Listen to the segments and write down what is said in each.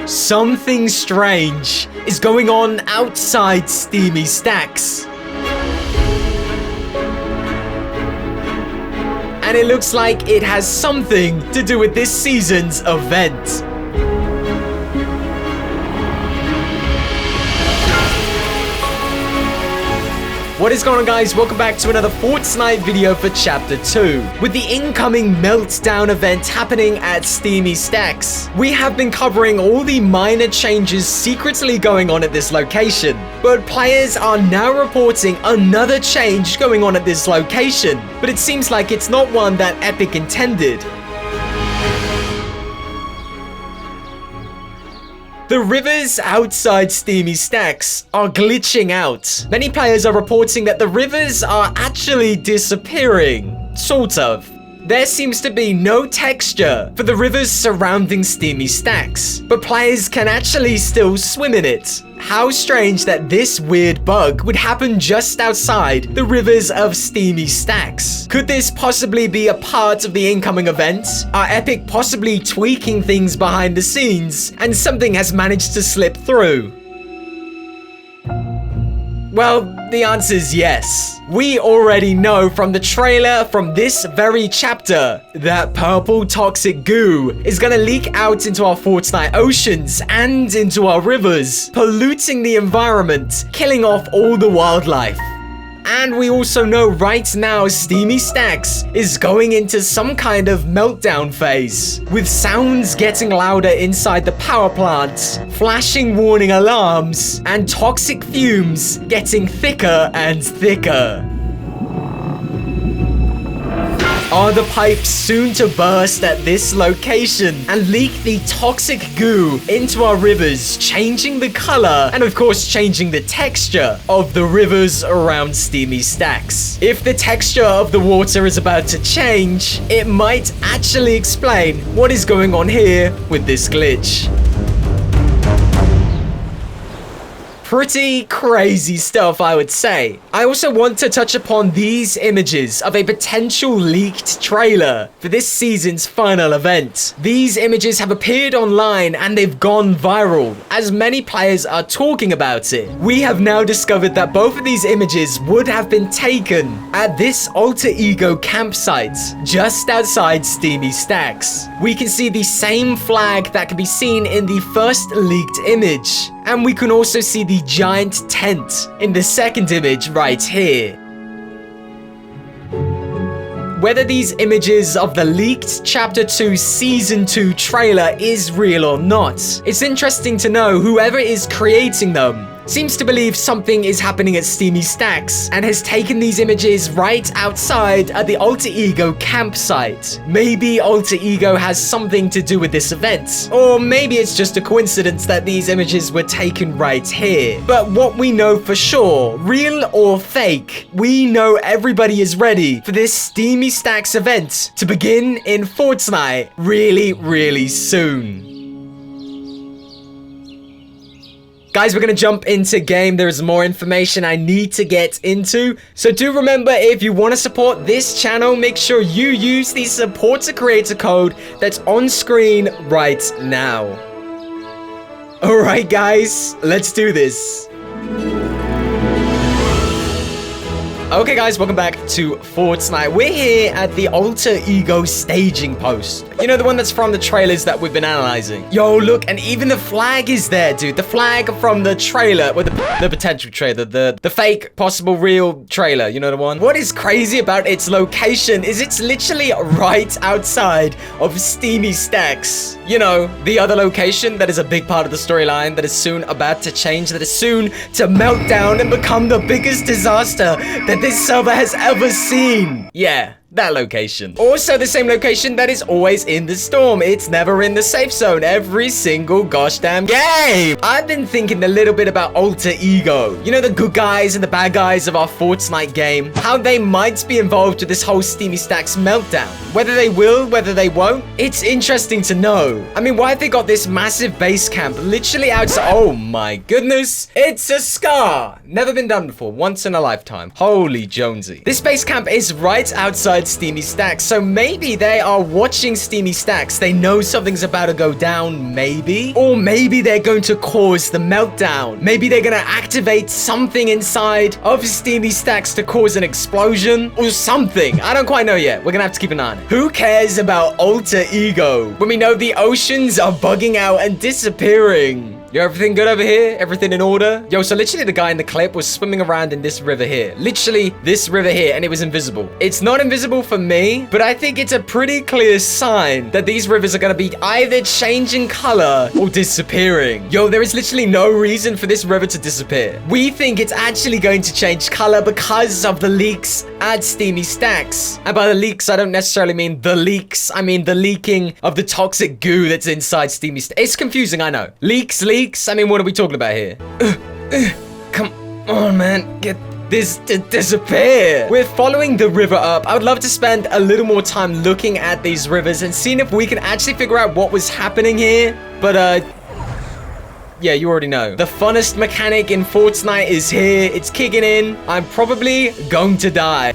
Something strange is going on outside Steamy Stacks. And it looks like it has something to do with this season's event. What is going on, guys? Welcome back to another Fortnite video for Chapter 2. With the incoming Meltdown event happening at Steamy Stacks, we have been covering all the minor changes secretly going on at this location. But players are now reporting another change going on at this location. But it seems like it's not one that Epic intended. The rivers outside Steamy Stacks are glitching out. Many players are reporting that the rivers are actually disappearing. Sort of. There seems to be no texture for the rivers surrounding Steamy Stacks, but players can actually still swim in it. How strange that this weird bug would happen just outside the rivers of Steamy Stacks. Could this possibly be a part of the incoming event? Are Epic possibly tweaking things behind the scenes and something has managed to slip through? Well, the answer is yes. We already know from the trailer from this very chapter that purple toxic goo is gonna leak out into our Fortnite oceans and into our rivers, polluting the environment, killing off all the wildlife. And we also know right now Steamy Stacks is going into some kind of meltdown phase, with sounds getting louder inside the power plants, flashing warning alarms, and toxic fumes getting thicker and thicker. Are the pipes soon to burst at this location and leak the toxic goo into our rivers, changing the color and of course changing the texture of the rivers around Steamy Stacks? If the texture of the water is about to change, it might actually explain what is going on here with this glitch. Pretty crazy stuff, I would say. I also want to touch upon these images of a potential leaked trailer for this season's final event. These images have appeared online and they've gone viral, as many players are talking about it. We have now discovered that both of these images would have been taken at this alter ego campsite just outside Steamy Stacks. We can see the same flag that can be seen in the first leaked image. And we can also see the giant tent in the second image right here. Whether these images of the leaked Chapter 2 Season 2 trailer is real or not, it's interesting to know whoever is creating them seems to believe something is happening at Steamy Stacks and has taken these images right outside at the alter ego campsite. Maybe alter ego has something to do with this event, or maybe it's just a coincidence that these images were taken right here. But what we know for sure, real or fake, we know everybody is ready for this Steamy Stacks event to begin in Fortnite really soon. Guys, we're going to jump into game. There is more information I need to get into. So do remember, if you want to support this channel, make sure you use the support a creator code that's on screen right now. Alright guys, let's do this. Okay guys, welcome back to Fortnite. We're here at the alter ego staging post. You know, the one that's from the trailers that we've been analyzing. Yo, look, and even the flag is there, dude. The flag from the trailer, well, the potential trailer, the fake, possible, real trailer. You know the one? What is crazy about its location is it's literally right outside of Steamy Stacks. You know, the other location that is a big part of the storyline that is soon about to change, that is soon to melt down and become the biggest disaster that this server has ever seen. Yeah, that location. Also the same location that is always in the storm. It's never in the safe zone every single gosh damn game. I've been thinking a little bit about alter ego. You know, the good guys and the bad guys of our Fortnite game. How they might be involved with this whole Steamy Stacks meltdown. Whether they will, whether they won't, it's interesting to know. I mean, why have they got this massive base camp literally outside? Oh my goodness. It's a scar. Never been done before. Once in a lifetime. Holy Jonesy. This base camp is right outside inside Steamy Stacks. So maybe they are watching Steamy Stacks. They know something's about to go down, maybe. Or maybe they're going to cause the meltdown. Maybe they're going to activate something inside of Steamy Stacks to cause an explosion or something. I don't quite know yet. We're going to have to keep an eye on it. Who cares about alter ego when we know the oceans are bugging out and disappearing? Yo, everything good over here? Everything in order? Yo, so literally the guy in the clip was swimming around in this river here. Literally this river here, and it was invisible. It's not invisible for me, but I think it's a pretty clear sign that these rivers are going to be either changing color or disappearing. Yo, there is literally no reason for this river to disappear. We think it's actually going to change color because of the leaks at Steamy Stacks. And by the leaks, I don't necessarily mean the leaks. I mean the leaking of the toxic goo that's inside Steamy Stacks. It's confusing, I know. Leaks. I mean, what are we talking about here? Come on, man. Get this to disappear. We're following the river up. I would love to spend a little more time looking at these rivers and seeing if we can actually figure out what was happening here. But, yeah, you already know. The funnest mechanic in Fortnite is here. It's kicking in. I'm probably going to die.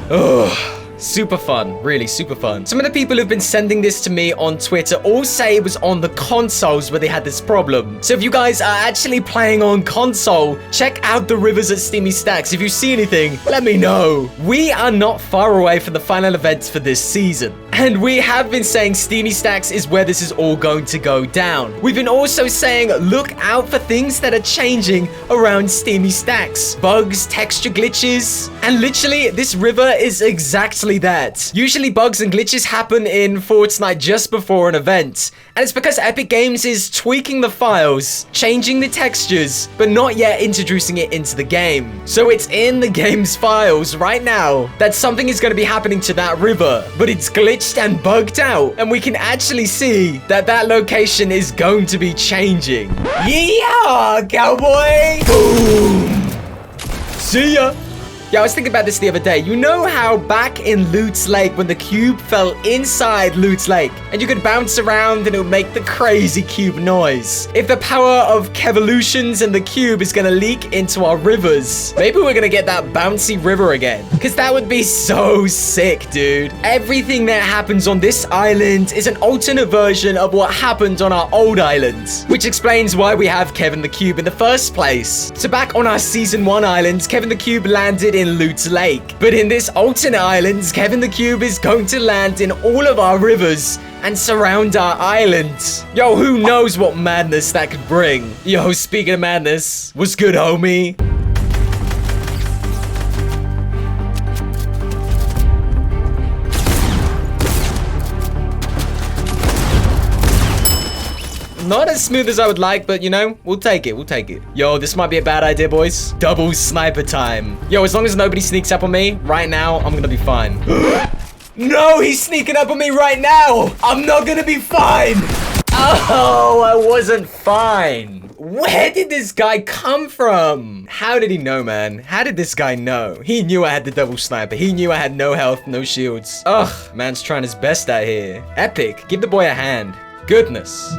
Ugh. Super fun, really super fun. Some of the people who've been sending this to me on Twitter all say it was on the consoles where they had this problem. So if you guys are actually playing on console, check out the rivers at Steamy Stacks. If you see anything, let me know. We are not far away from the final events for this season. And we have been saying Steamy Stacks is where this is all going to go down. We've been also saying look out for things that are changing around Steamy Stacks. Bugs, texture glitches, and literally this river is exactly that. Usually bugs and glitches happen in Fortnite just before an event. And it's because Epic Games is tweaking the files, changing the textures, but not yet introducing it into the game. So it's in the game's files right now that something is going to be happening to that river, but it's glitched and bugged out, and we can actually see that that location is going to be changing. Yeah, cowboy! Boom! See ya! Yeah, I was thinking about this the other day. You know how back in Loot's Lake, when the cube fell inside Loot's Lake, and you could bounce around and it would make the crazy cube noise? If the power of Kevolutions and the cube is gonna leak into our rivers, maybe we're gonna get that bouncy river again. Because that would be so sick, dude. Everything that happens on this island is an alternate version of what happened on our old island, which explains why we have Kevin the Cube in the first place. So back on our Season 1 island, Kevin the Cube landed in Loot's Lake. But in this alternate island, Kevin the Cube is going to land in all of our rivers and surround our island. Yo, who knows what madness that could bring? Yo, speaking of madness, what's good, homie? Not as smooth as I would like, but you know, we'll take it. We'll take it. Yo, this might be a bad idea, boys. Double sniper time. Yo, as long as nobody sneaks up on me right now, I'm gonna be fine. No, he's sneaking up on me right now. I'm not gonna be fine. Oh, I wasn't fine. Where did this guy come from? How did he know, man? How did this guy know? He knew I had the double sniper. He knew I had no health, no shields. Ugh, man's trying his best out here. Epic, give the boy a hand. Goodness.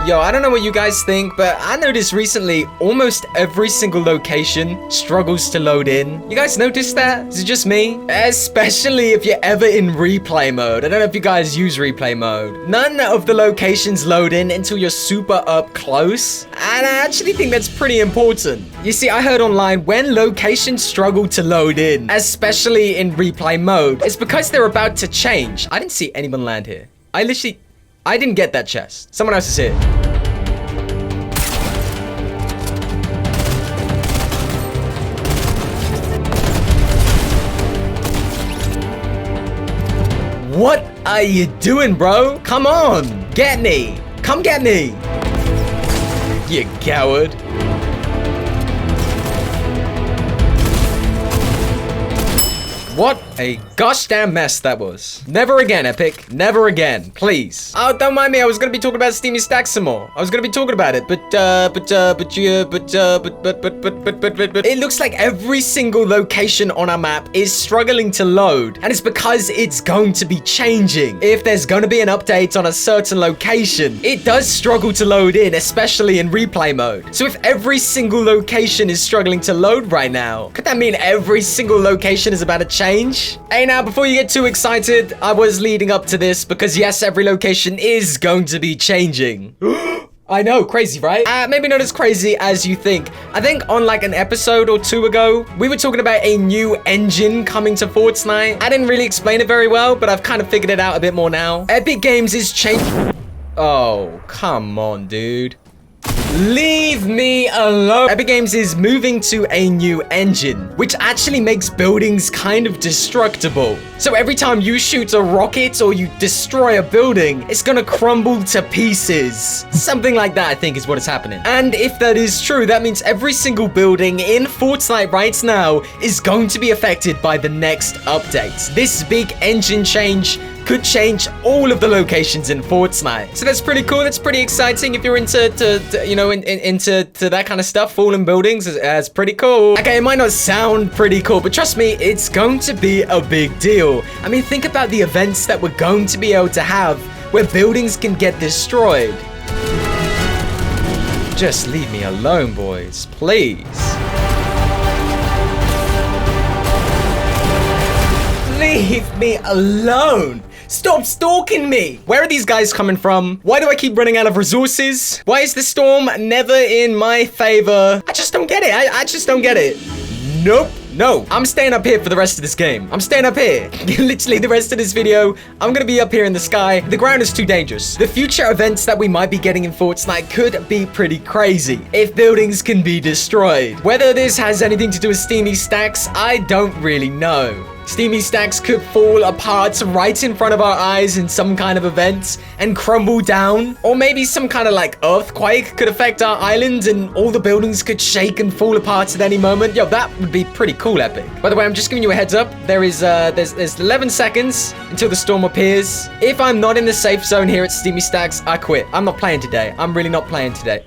Yo, I don't know what you guys think, but I noticed recently almost every single location struggles to load in. You guys notice that? Is it just me? Especially if you're ever in replay mode. I don't know if you guys use replay mode. None of the locations load in until you're super up close. And I actually think that's pretty important. You see, I heard online when locations struggle to load in, especially in replay mode, it's because they're about to change. I didn't see anyone land here. I didn't get that chest. Someone else is here. What are you doing, bro? Come on. Get me. Come get me. You coward. What a gosh damn mess that was. Never again, Epic. Never again. Please. Oh, don't mind me. I was gonna be talking about Steamy Stacks some more. I was gonna be talking about it, but it looks like every single location on our map is struggling to load, and it's because it's going to be changing. If there's gonna be an update on a certain location, it does struggle to load in, especially in replay mode. So if every single location is struggling to load right now, could that mean every single location is about to change change. Hey, now, before you get too excited, I was leading up to this because, yes, every location is going to be changing. I know, crazy, right? Maybe not as crazy as you think. I think on like an episode or two ago, we were talking about a new engine coming to Fortnite. I didn't really explain it very well, but I've kind of figured it out a bit more now. Epic Games is changing. Oh, come on, dude. Leave me alone. Epic Games is moving to a new engine, which actually makes buildings kind of destructible. So every time you shoot a rocket or you destroy a building, it's gonna crumble to pieces. Something like that, I think, is what is happening. And if that is true, that means every single building in Fortnite right now is going to be affected by the next update. This big engine change could change all of the locations in Fortnite. So that's pretty cool. That's pretty exciting if you're into into that kind of stuff. Fallen buildings is pretty cool. Okay, it might not sound pretty cool, but trust me, it's going to be a big deal. I mean, think about the events that we're going to be able to have where buildings can get destroyed. Just leave me alone, boys, please. Leave me alone. Stop stalking me! Where are these guys coming from? Why do I keep running out of resources? Why is the storm never in my favor? I just don't get it. I just don't get it. Nope. No, I'm staying up here for the rest of this game. I'm staying up here. Literally the rest of this video, I'm gonna be up here in the sky. The ground is too dangerous. The future events that we might be getting in Fortnite could be pretty crazy if buildings can be destroyed. Whether this has anything to do with Steamy Stacks, I don't really know. Steamy Stacks could fall apart right in front of our eyes in some kind of event and crumble down. Or maybe some kind of like earthquake could affect our island and all the buildings could shake and fall apart at any moment. Yo, that would be pretty cool, Epic. By the way, I'm just giving you a heads up. There's 11 seconds until the storm appears. If I'm not in the safe zone here at Steamy Stacks, I quit. I'm not playing today. I'm really not playing today.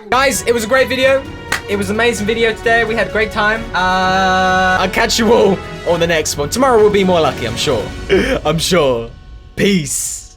Guys, it was a great video. It was an amazing video today. We had a great time. I'll catch you all on the next one. Tomorrow will be more lucky, I'm sure. I'm sure. Peace.